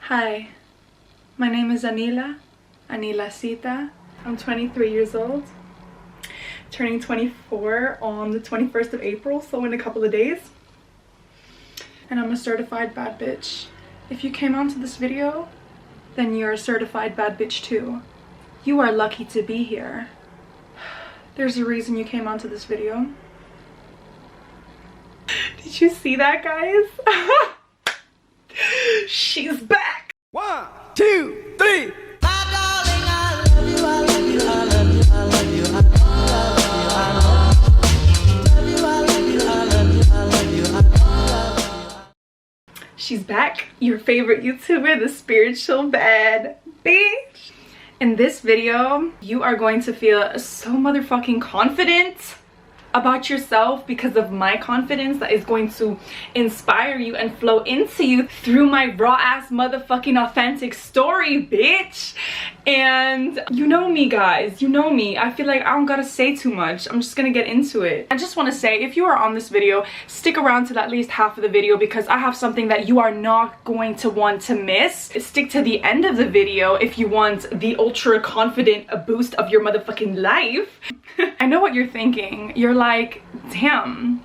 Hi, my name is Anila Sita. I'm 23 years old, turning 24 on the 21st of April, so in a couple of days. And I'm a certified bad bitch. If you came onto this video, then you're a certified bad bitch too. You are lucky to be here. There's a reason you came onto this video. Did you see that, guys? She's back! 1, 2, 3. She's back, your favorite YouTuber, the spiritual bad bitch. In this video, you are going to feel so motherfucking confident about yourself because of my confidence that is going to inspire you and flow into you through my raw ass motherfucking authentic story, bitch. And you know me, guys, you know me. I feel like I don't gotta say too much. I'm just gonna get into it. I just want to say, if you are on this video, stick around till at least half of the video because I have something that you are not going to want to miss. Stick to the end of the video if you want the ultra confident boost of your motherfucking life. I know what you're thinking. You're like, damn,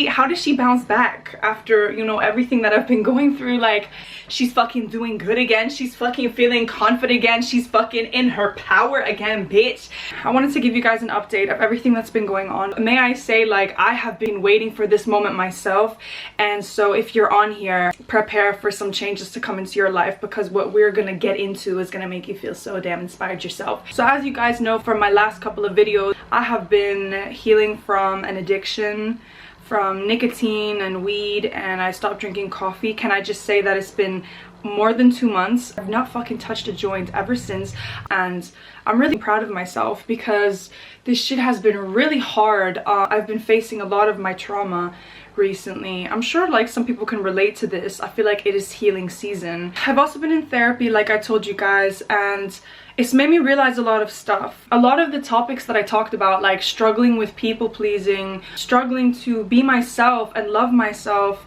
how does she bounce back after, you know, everything that I've been going through? Like, she's fucking doing good again. She's fucking feeling confident again. She's fucking in her power again, bitch. I wanted to give you guys an update of everything that's been going on. May I say, like, I have been waiting for this moment myself. And so if you're on here, prepare for some changes to come into your life because what we're gonna get into is gonna make you feel so damn inspired yourself. So as you guys know from my last couple of videos, I have been healing from an addiction, from nicotine and weed, and I stopped drinking coffee. Can I just say that it's been more than 2 months. I've not fucking touched a joint ever since, and I'm really proud of myself because this shit has been really hard. I've been facing a lot of my trauma recently. I'm sure like some people can relate to this. I feel like it is healing season. I've also been in therapy, like I told you guys, and it's made me realize a lot of stuff. A lot of the topics that I talked about, like struggling with people pleasing, struggling to be myself and love myself,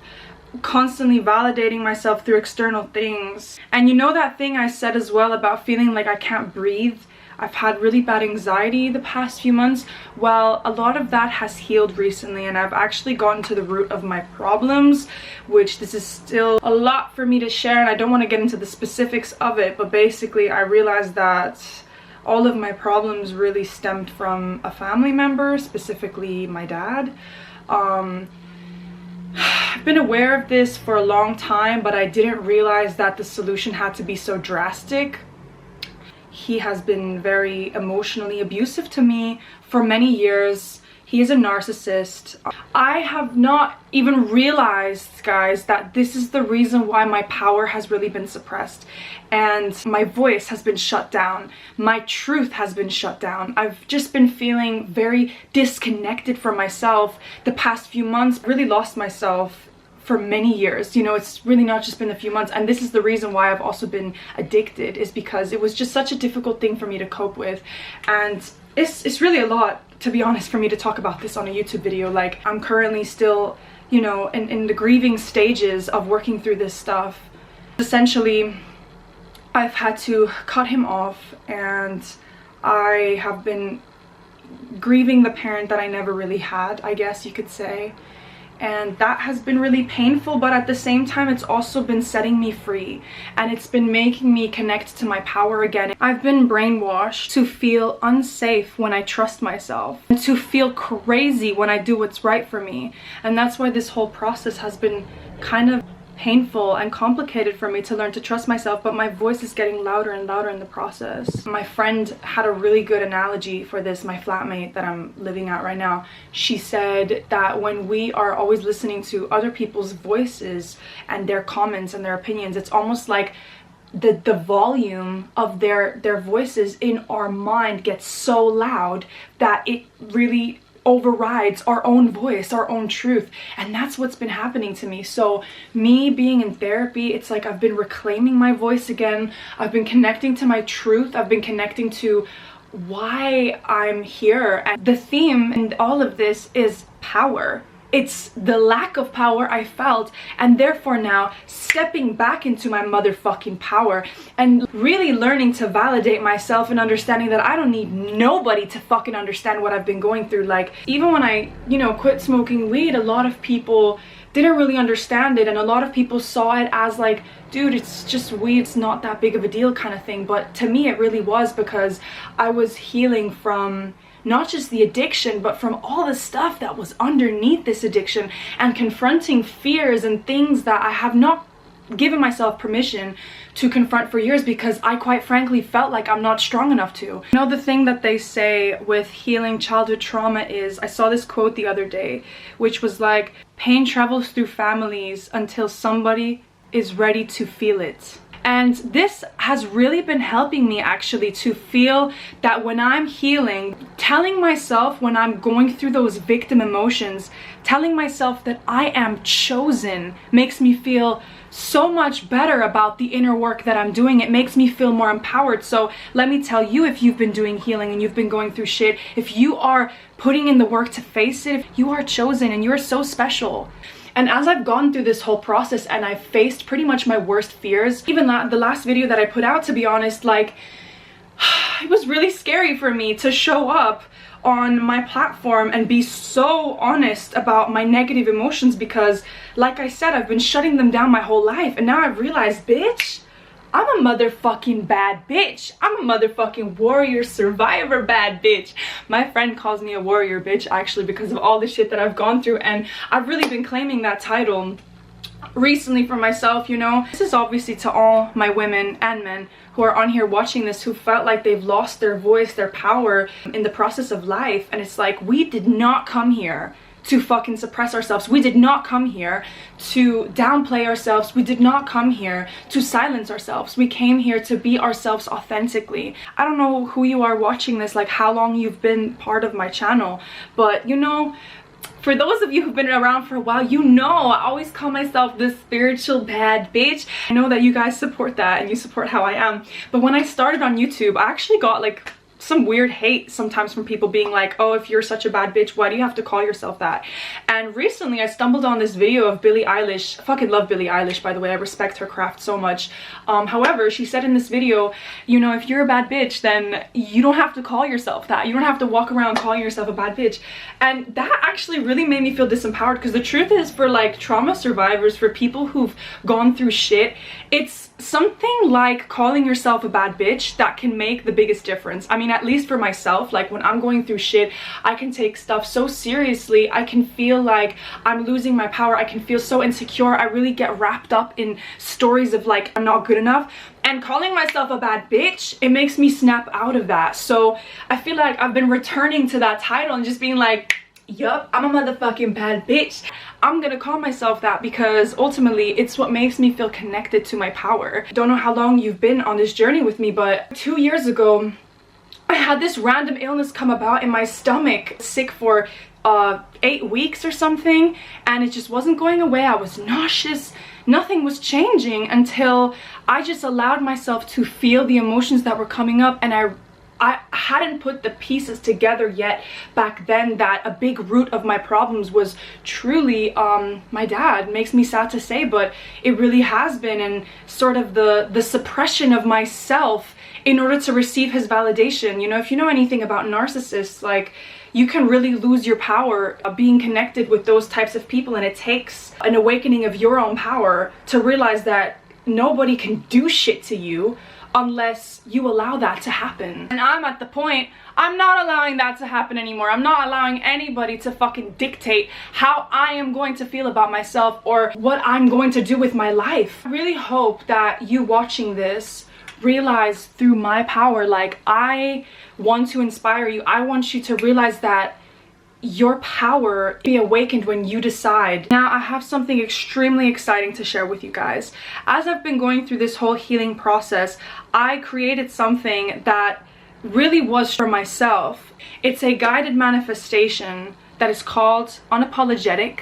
constantly validating myself through external things. And you know that thing I said as well about feeling like I can't breathe? I've had really bad anxiety the past few months. Well, a lot of that has healed recently, and I've actually gotten to the root of my problems, which this is still a lot for me to share, and I don't want to get into the specifics of it, but basically I realized that all of my problems really stemmed from a family member, specifically my dad. I've been aware of this for a long time, but I didn't realize that the solution had to be so drastic. He has been very emotionally abusive to me for many years. He is a narcissist. I have not even realized, guys, that this is the reason why my power has really been suppressed and my voice has been shut down. My truth has been shut down. I've just been feeling very disconnected from myself the past few months. Really lost myself for many years. You know, it's really not just been a few months, and this is the reason why I've also been addicted, is because it was just such a difficult thing for me to cope with. And it's really a lot, to be honest, for me to talk about this on a YouTube video. Like, I'm currently still, you know, in the grieving stages of working through this stuff. Essentially, I've had to cut him off, and I have been grieving the parent that I never really had, I guess you could say. And that has been really painful, but at the same time it's also been setting me free, and it's been making me connect to my power again. I've been brainwashed to feel unsafe when I trust myself, and to feel crazy when I do what's right for me. And that's why this whole process has been kind of painful and complicated for me to learn to trust myself, but my voice is getting louder and louder in the process. My friend had a really good analogy for this, my flatmate that I'm living at right now. She said that when we are always listening to other people's voices and their comments and their opinions, it's almost like the volume of their voices in our mind gets so loud that it really overrides our own voice, our own truth. And that's what's been happening to me. So me being in therapy, it's like I've been reclaiming my voice again. I've been connecting to my truth. I've been connecting to why I'm here. And the theme in all of this is power. it's the lack of power I felt, and therefore now stepping back into my motherfucking power and really learning to validate myself and understanding that I don't need nobody to fucking understand what I've been going through. Like, even when I, you know, quit smoking weed, a lot of people didn't really understand it, and a lot of people saw it as like, dude, it's just weed, it's not that big of a deal kind of thing. But to me it really was, because I was healing from not just the addiction, but from all the stuff that was underneath this addiction, and confronting fears and things that I have not given myself permission to confront for years, because I quite frankly felt like I'm not strong enough to. You know, the thing that they say with healing childhood trauma is, I saw this quote the other day, which was like, pain travels through families until somebody is ready to feel it. And this has really been helping me actually to feel that when I'm healing, telling myself when I'm going through those victim emotions, telling myself that I am chosen makes me feel so much better about the inner work that I'm doing. It makes me feel more empowered. So let me tell you, if you've been doing healing and you've been going through shit, if you are putting in the work to face it, you are chosen and you're so special. And as I've gone through this whole process and I've faced pretty much my worst fears, even the last video that I put out, to be honest, like, it was really scary for me to show up on my platform and be so honest about my negative emotions, because like I said, I've been shutting them down my whole life, and now I've realized, bitch, I'm a motherfucking bad bitch. I'm a motherfucking warrior survivor bad bitch. My friend calls me a warrior bitch actually because of all the shit that I've gone through, and I've really been claiming that title recently for myself, you know. This is obviously to all my women and men who are on here watching this, who felt like they've lost their voice, their power in the process of life. And it's like, we did not come here to fucking suppress ourselves. We did not come here to downplay ourselves. We did not come here to silence ourselves. We came here to be ourselves authentically. I don't know who you are watching this, like how long you've been part of my channel, but you know, for those of you who've been around for a while, you know I always call myself the spiritual bad bitch. I know that you guys support that and you support how I am. But when I started on YouTube, I actually got like some weird hate sometimes from people being like, oh, if you're such a bad bitch, why do you have to call yourself that? And recently I stumbled on this video of Billie Eilish. I fucking love Billie Eilish, by the way. I respect her craft so much. However, she said in this video, you know, if you're a bad bitch, then you don't have to call yourself that. You don't have to walk around calling yourself a bad bitch. And that actually really made me feel disempowered, because the truth is, for like trauma survivors, for people who've gone through shit, it's something like calling yourself a bad bitch that can make the biggest difference. I mean, at least for myself, like when I'm going through shit, I can take stuff so seriously. I can feel like I'm losing my power. I can feel so insecure. I really get wrapped up in stories of like, I'm not good enough. And calling myself a bad bitch, it makes me snap out of that. So I feel like I've been returning to that title and just being like, yup, I'm a motherfucking bad bitch. I'm gonna call myself that because ultimately it's what makes me feel connected to my power. I don't know how long you've been on this journey with me, but 2 years ago, I had this random illness come about in my stomach, sick for 8 weeks or something, and it just wasn't going away. I was nauseous. Nothing was changing until I just allowed myself to feel the emotions that were coming up, and I hadn't put the pieces together yet back then that a big root of my problems was truly my dad. Makes me sad to say, but it really has been, and sort of the suppression of myself in order to receive his validation. You know, if you know anything about narcissists, like, you can really lose your power being connected with those types of people, and it takes an awakening of your own power to realize that nobody can do shit to you unless you allow that to happen. And I'm at the point, I'm not allowing that to happen anymore. I'm not allowing anybody to fucking dictate how I am going to feel about myself or what I'm going to do with my life. I really hope that you watching this realize through my power, like, I want to inspire you. I want you to realize that your power be awakened when you decide. Now, I have something extremely exciting to share with you guys. As I've been going through this whole healing process, I created something that really was for myself. It's a guided manifestation that is called Unapologetic,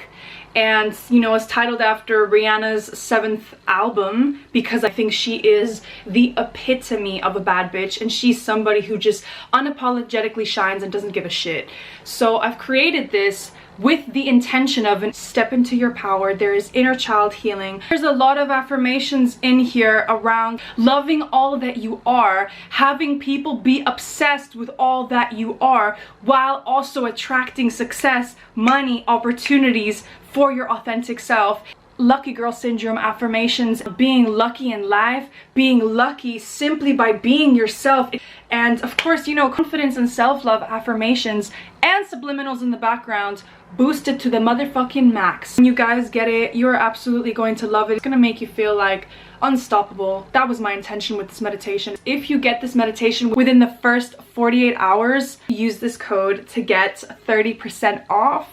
and you know, it's titled after Rihanna's 7th album, because I think she is the epitome of a bad bitch, and she's somebody who just unapologetically shines and doesn't give a shit. So I've created this with the intention of step into your power. There is inner child healing. There's a lot of affirmations in here around loving all that you are, having people be obsessed with all that you are, while also attracting success, money, opportunities for your authentic self. Lucky girl syndrome affirmations, being lucky in life, being lucky simply by being yourself. And of course, you know, confidence and self-love affirmations and subliminals in the background, boosted to the motherfucking max. When you guys get it, you're absolutely going to love it. It's gonna make you feel like unstoppable. That was my intention with this meditation. If you get this meditation within the first 48 hours, use this code to get 30% off,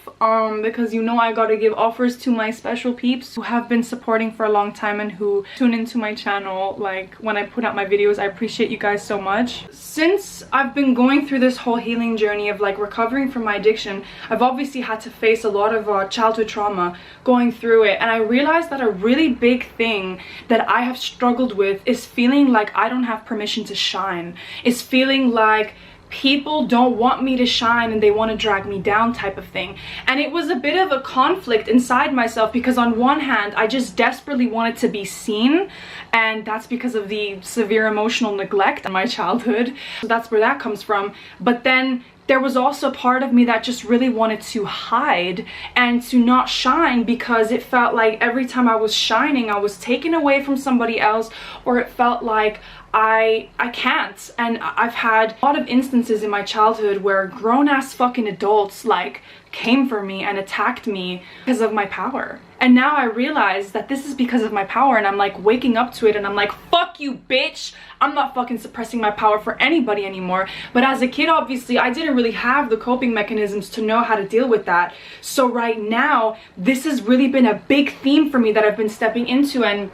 because you know I gotta give offers to my special peeps who have been supporting for a long time and who tune into my channel like when I put out my videos. I appreciate you guys so much. Since I've been going through this whole healing journey of like recovering from my addiction, I've obviously had to face a lot of childhood trauma going through it, and I realized that a really big thing that I have struggled with is feeling like I don't have permission to shine, is feeling like people don't want me to shine and they want to drag me down type of thing. And it was a bit of a conflict inside myself, because on one hand I just desperately wanted to be seen, and that's because of the severe emotional neglect in my childhood, so that's where that comes from. But then there was also a part of me that just really wanted to hide and to not shine, because it felt like every time I was shining I was taken away from somebody else, or it felt like I can't. And I've had a lot of instances in my childhood where grown-ass fucking adults like came for me and attacked me because of my power. And now I realize that this is because of my power, and I'm like waking up to it and I'm like, fuck you, bitch. I'm not fucking suppressing my power for anybody anymore. But as a kid, obviously, I didn't really have the coping mechanisms to know how to deal with that. So right now, this has really been a big theme for me that I've been stepping into. And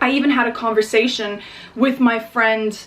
I even had a conversation with my friend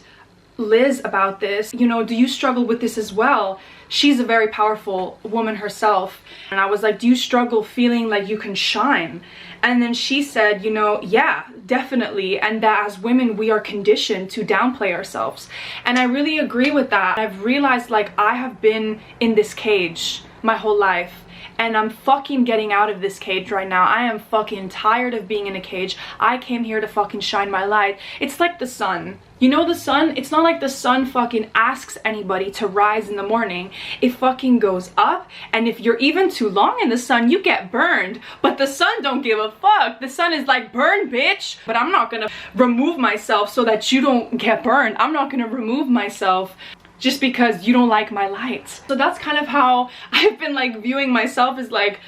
Liz about this. You know, do you struggle with this as well? She's a very powerful woman herself. And I was like, do you struggle feeling like you can shine? And then she said, you know, yeah, definitely. And that as women, we are conditioned to downplay ourselves. And I really agree with that. I've realized like I have been in this cage my whole life, and I'm fucking getting out of this cage right now. I am fucking tired of being in a cage. I came here to fucking shine my light. It's like the sun. You know the sun? It's not like the sun fucking asks anybody to rise in the morning. It fucking goes up, and if you're even too long in the sun, you get burned. But the sun don't give a fuck. The sun is like, burn, bitch. But I'm not gonna remove myself so that you don't get burned. I'm not gonna remove myself just because you don't like my light. So that's kind of how I've been like viewing myself, as like,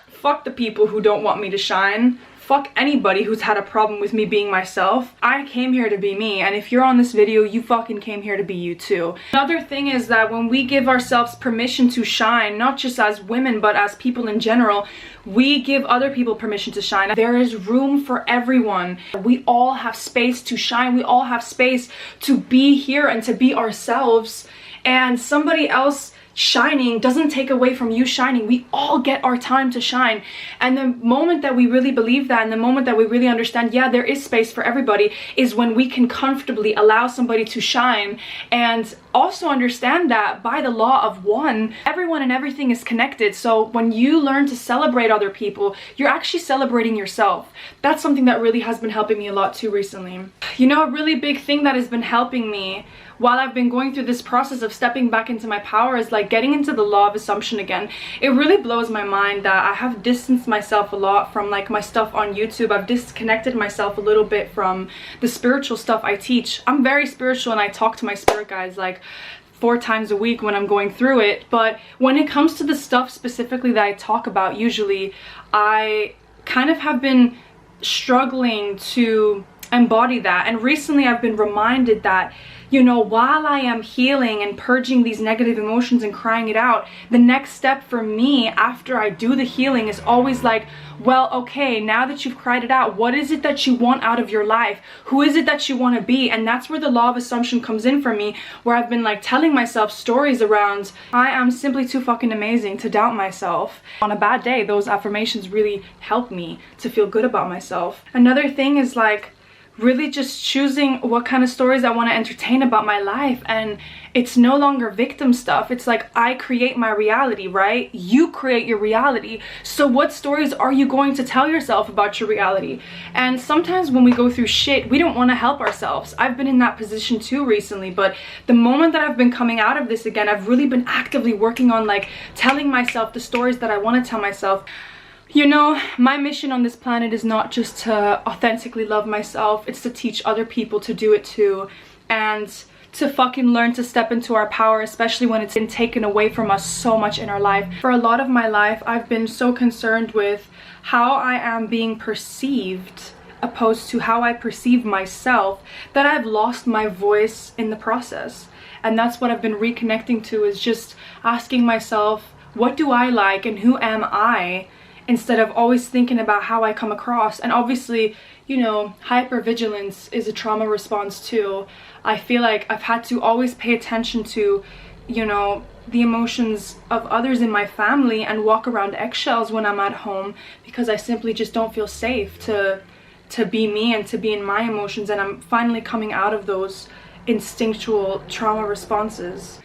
fuck the people who don't want me to shine. Fuck anybody who's had a problem with me being myself. I came here to be me, and if you're on this video, you fucking came here to be you too. Another thing is that when we give ourselves permission to shine, not just as women, but as people in general, we give other people permission to shine. There is room for everyone. We all have space to shine. We all have space to be here and to be ourselves. And somebody else shining doesn't take away from you shining. We all get our time to shine. And the moment that we really believe that, and the moment that we really understand, yeah, there is space for everybody, is when we can comfortably allow somebody to shine, and also understand that by the law of one, everyone and everything is connected. So when you learn to celebrate other people, you're actually celebrating yourself. That's something that really has been helping me a lot too recently. You know, a really big thing that has been helping me while I've been going through this process of stepping back into my power is like getting into the law of assumption again. It really blows my mind that I have distanced myself a lot from like my stuff on YouTube. I've disconnected myself a little bit from the spiritual stuff I teach. I'm very spiritual, and I talk to my spirit guides like 4 times a week when I'm going through it. But when it comes to the stuff specifically that I talk about, usually I kind of have been struggling to embody that. And recently I've been reminded that, you know, while I am healing and purging these negative emotions and crying it out, the next step for me after I do the healing is always like, well, okay, now that you've cried it out, what is it that you want out of your life? Who is it that you want to be? And that's where the law of assumption comes in for me, where I've been like telling myself stories around, I am simply too fucking amazing to doubt myself. On a bad day, those affirmations really help me to feel good about myself. Another thing is like really just choosing what kind of stories I want to entertain about my life. And it's no longer victim stuff. It's like, I create my reality, right? You create your reality. So what stories are you going to tell yourself about your reality? And sometimes when we go through shit, we don't want to help ourselves. I've been in that position too recently, but the moment that I've been coming out of this again, I've really been actively working on like telling myself the stories that I want to tell myself. You know, my mission on this planet is not just to authentically love myself, it's to teach other people to do it too, and to fucking learn to step into our power, especially when it's been taken away from us so much in our life. For a lot of my life, I've been so concerned with how I am being perceived opposed to how I perceive myself that I've lost my voice in the process. And that's what I've been reconnecting to, is just asking myself, what do I like and who am I? Instead of always thinking about how I come across. And obviously, you know, hypervigilance is a trauma response too. I feel like I've had to always pay attention to, you know, the emotions of others in my family and walk around eggshells when I'm at home, because I simply just don't feel safe to be me and to be in my emotions. And I'm finally coming out of those instinctual trauma responses.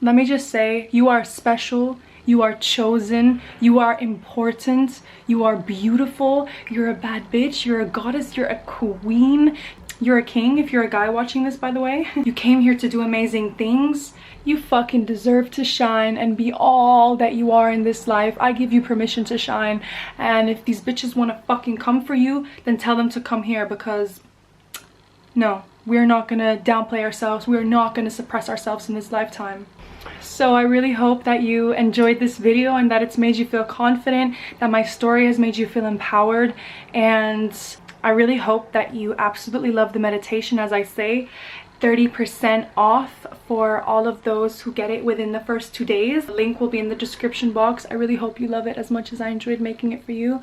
Let me just say, you are special. You are chosen, you are important, you are beautiful, you're a bad bitch, you're a goddess, you're a queen, you're a king if you're a guy watching this, by the way. You came here to do amazing things. You fucking deserve to shine and be all that you are in this life. I give you permission to shine, and if these bitches want to fucking come for you, then tell them to come here, because no, we're not gonna downplay ourselves, we're not gonna suppress ourselves in this lifetime. So I really hope that you enjoyed this video and that it's made you feel confident, that my story has made you feel empowered, and I really hope that you absolutely love the meditation. As I say, 30% off for all of those who get it within the first 2 days. The link will be in the description box. I really hope you love it as much as I enjoyed making it for you.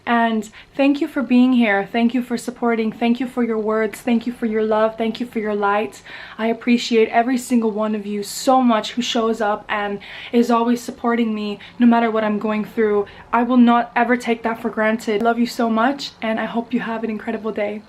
And thank you for being here. Thank you for supporting. Thank you for your words. Thank you for your love. Thank you for your light. I appreciate every single one of you so much who shows up and is always supporting me no matter what I'm going through. I will not ever take that for granted. I love you so much, and I hope you have an incredible day.